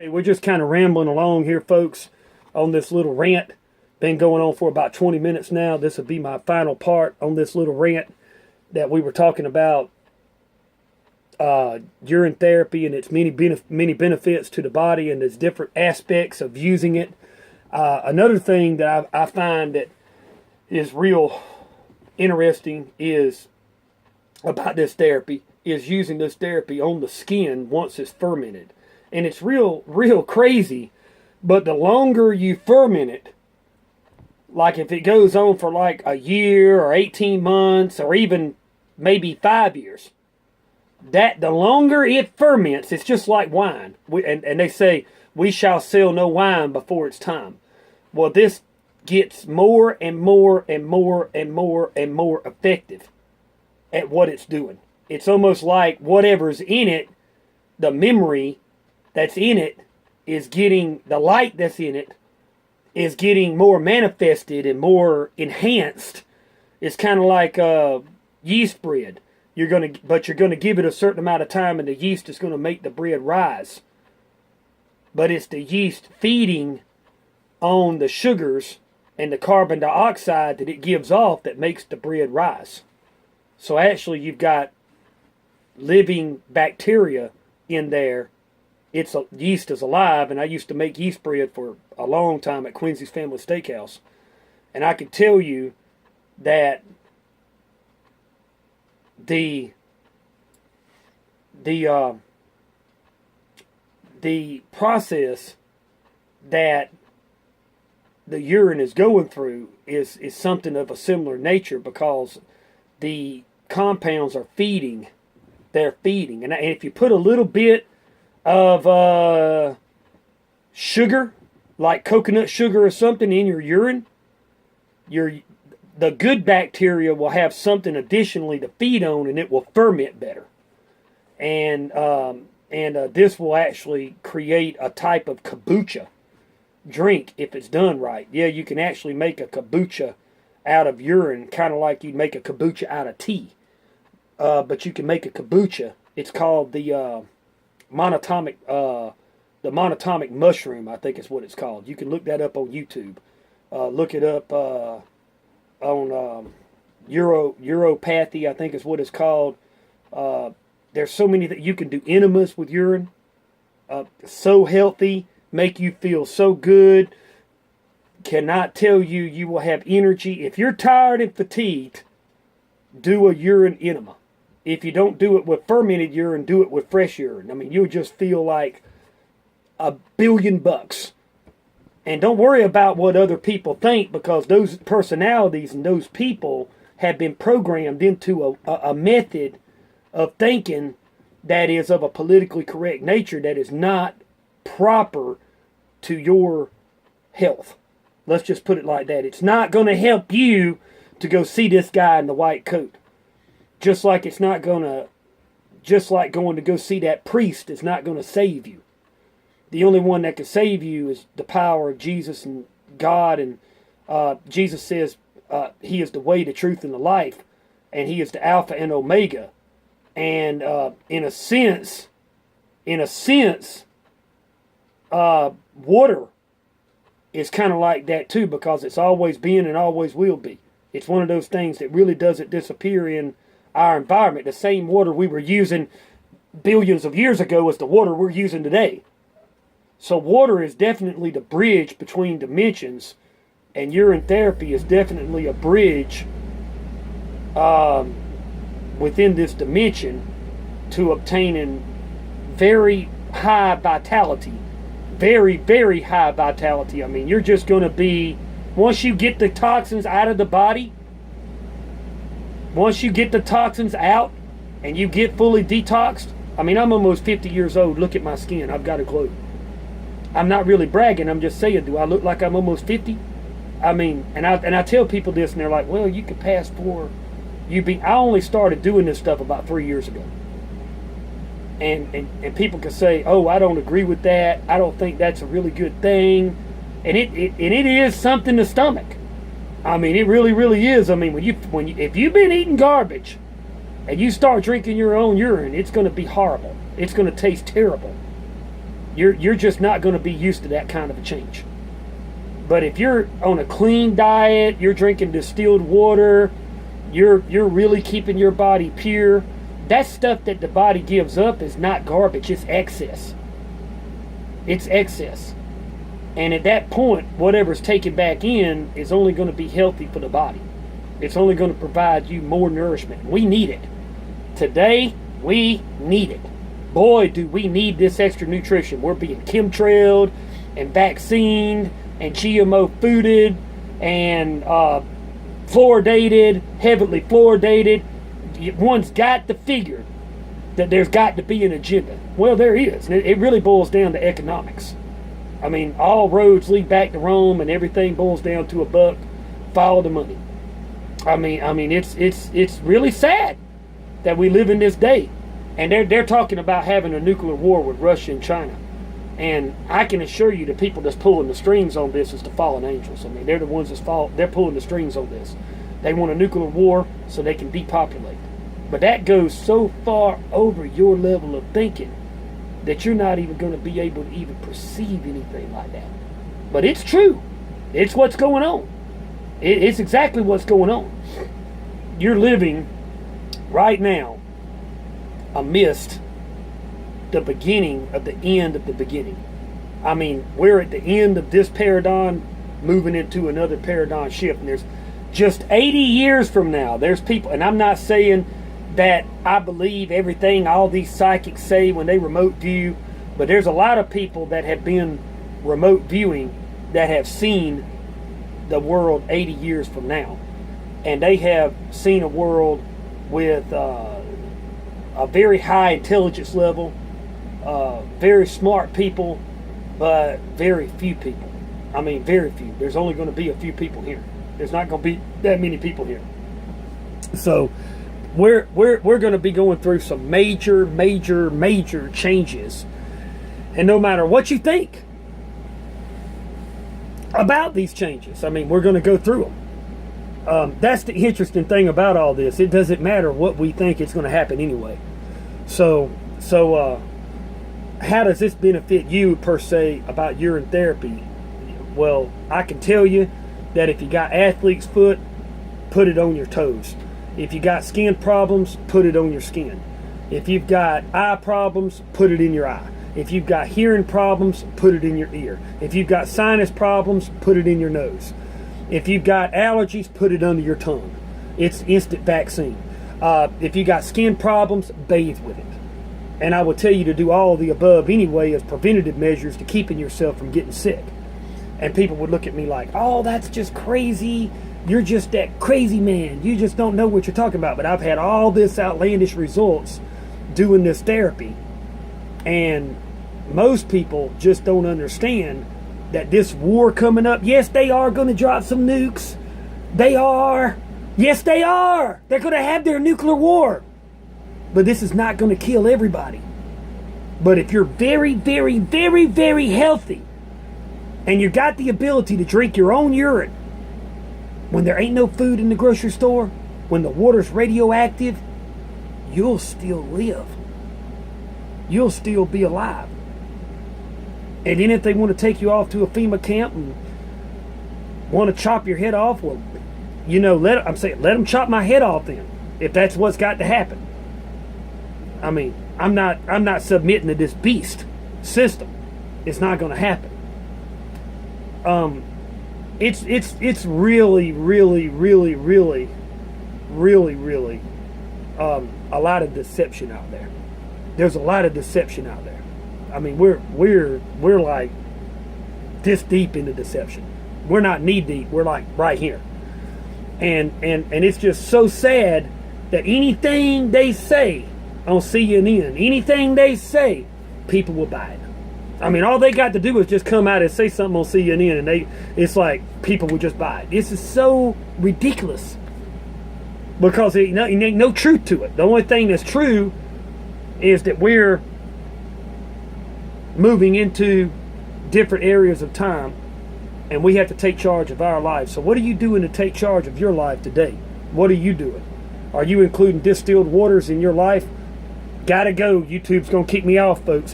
Hey, we're just kind of rambling along here, folks, on this little rant. Been going on for about 20 minutes now. This will be my final part on this little rant that we were talking about urine therapy and its many benefits to the body and its different aspects of using it. Another thing that I find that is real interesting is about this therapy is using this therapy on the skin once it's fermented. And it's real crazy, but the longer you ferment it, like if it goes on for like a year or 18 months or even maybe 5 years, that the longer it ferments, it's just like wine. And they say, we shall sell no wine before it's time. Well, this gets more and more and more and more and more effective at what it's doing. It's almost like whatever's in it, the memory that's in it is getting, the light that's in it is getting more manifested and more enhanced. It's kind of like yeast bread. But you're gonna give it a certain amount of time, and the yeast is gonna make the bread rise. But it's the yeast feeding on the sugars and the carbon dioxide that it gives off that makes the bread rise. So actually, you've got living bacteria in there. Yeast is alive, and I used to make yeast bread for a long time at Quincy's Family Steakhouse, and I can tell you that the process that the urine is going through is something of a similar nature, because the compounds are feeding. They're feeding, and if you put a little bit of sugar, like coconut sugar or something, in your urine, the good bacteria will have something additionally to feed on, and it will ferment better. And this will actually create a type of kombucha drink if it's done right. Yeah, you can actually make a kombucha out of urine, kind of like you'd make a kombucha out of tea. But you can make a kombucha. It's called the monatomic mushroom, I think is what it's called. You can look that up on YouTube. Look it up on uropathy, I think is what it's called. There's so many that you can do enemas with urine. So healthy, make you feel so good. Cannot tell you, you will have energy. If you're tired and fatigued, do a urine enema. If you don't do it with fermented urine, do it with fresh urine. I mean, you'll just feel like $1 billion. And don't worry about what other people think, because those personalities and those people have been programmed into a method of thinking that is of a politically correct nature that is not proper to your health. Let's just put it like that. It's not going to help you to go see this guy in the white coat. Just like going to go see that priest is not going to save you. The only one that can save you is the power of Jesus and God. And Jesus says he is the way, the truth, and the life. And he is the Alpha and Omega. And in a sense, water is kind of like that too, because it's always been and always will be. It's one of those things that really doesn't disappear in our environment. The same water we were using billions of years ago is the water we're using today. So water is definitely the bridge between dimensions, and urine therapy is definitely a bridge within this dimension to obtaining very high vitality. Very, very high vitality. I mean, you're just going to be, once you get the toxins out of the body, once you get the toxins out and you get fully detoxed, I mean, I'm almost 50 years old. Look at my skin. I've got a glow. I'm not really bragging. I'm just saying, do I look like I'm almost 50? I mean, and I tell people this, and they're like, well, you could pass for I only started doing this stuff about 3 years ago. And people can say, oh, I don't agree with that. I don't think that's a really good thing. And it is something to stomach. I mean, it really, really is. I mean, if you've been eating garbage and you start drinking your own urine, it's going to be horrible. It's going to taste terrible. you're just not going to be used to that kind of a change. But if you're on a clean diet, you're drinking distilled water, you're really keeping your body pure, that stuff that the body gives up is not garbage, it's excess. It's excess. And at that point, whatever's taken back in is only going to be healthy for the body. It's only going to provide you more nourishment. We need it. Today, we need it. Boy, do we need this extra nutrition. We're being chemtrailed and vaccinated and GMO fooded and fluoridated, heavily fluoridated. One's got to figure that there's got to be an agenda. Well, there is. It really boils down to economics. I mean, all roads lead back to Rome, and everything boils down to a buck. Follow the money. I mean, it's really sad that we live in this day, and they're talking about having a nuclear war with Russia and China. And I can assure you, the people that's pulling the strings on this is the fallen angels. I mean, they're the ones they're pulling the strings on this. They want a nuclear war so they can depopulate. But that goes so far over your level of thinking that you're not even going to be able to even perceive anything like that. But it's true. It's what's going on. It's exactly what's going on. You're living right now amidst the beginning of the end of the beginning. I mean, we're at the end of this paradigm, moving into another paradigm shift. And there's just 80 years from now, there's people, and I'm not saying that I believe everything all these psychics say when they remote view, but there's a lot of people that have been remote viewing that have seen the world 80 years from now. And they have seen a world with a very high intelligence level, very smart people, but very few people. I mean, very few. There's only going to be a few people here. There's not going to be that many people here. So we're going to be going through some major changes. And no matter what you think about these changes, I mean, we're going to go through them. That's the interesting thing about all this. It doesn't matter what we think, it's going to happen anyway. So how does this benefit you per se about urine therapy? Well, I can tell you that if you got athlete's foot, put it on your toes. If you got skin problems, put it on your skin. If you've got eye problems, put it in your eye. If you've got hearing problems, put it in your ear. If you've got sinus problems, put it in your nose. If you've got allergies, put it under your tongue. It's instant vaccine. If you got skin problems, bathe with it. And I will tell you to do all of the above anyway as preventative measures to keeping yourself from getting sick. And people would look at me like, oh, that's just crazy. You're just that crazy man. You just don't know what you're talking about. But I've had all this outlandish results doing this therapy. And most people just don't understand that this war coming up, yes, they are going to drop some nukes. They are. Yes, they are. They're going to have their nuclear war. But this is not going to kill everybody. But if you're very, very, very, very healthy, and you got the ability to drink your own urine, when there ain't no food in the grocery store, when the water's radioactive, you'll still live. You'll still be alive. And then if they want to take you off to a FEMA camp and want to chop your head off, well, you know, let them chop my head off then, if that's what's got to happen. I mean, I'm not submitting to this beast system. It's not going to happen. It's really a lot of deception out there. There's a lot of deception out there. I mean, we're like this deep into deception. We're not knee deep. We're like right here. And it's just so sad that anything they say on CNN, anything they say, people will buy it. I mean, all they got to do is just come out and say something on CNN, and it's like people will just buy it. This is so ridiculous because there ain't no truth to it. The only thing that's true is that we're moving into different areas of time, and we have to take charge of our lives. So what are you doing to take charge of your life today? What are you doing? Are you including distilled waters in your life? Gotta go. YouTube's gonna kick me off, folks.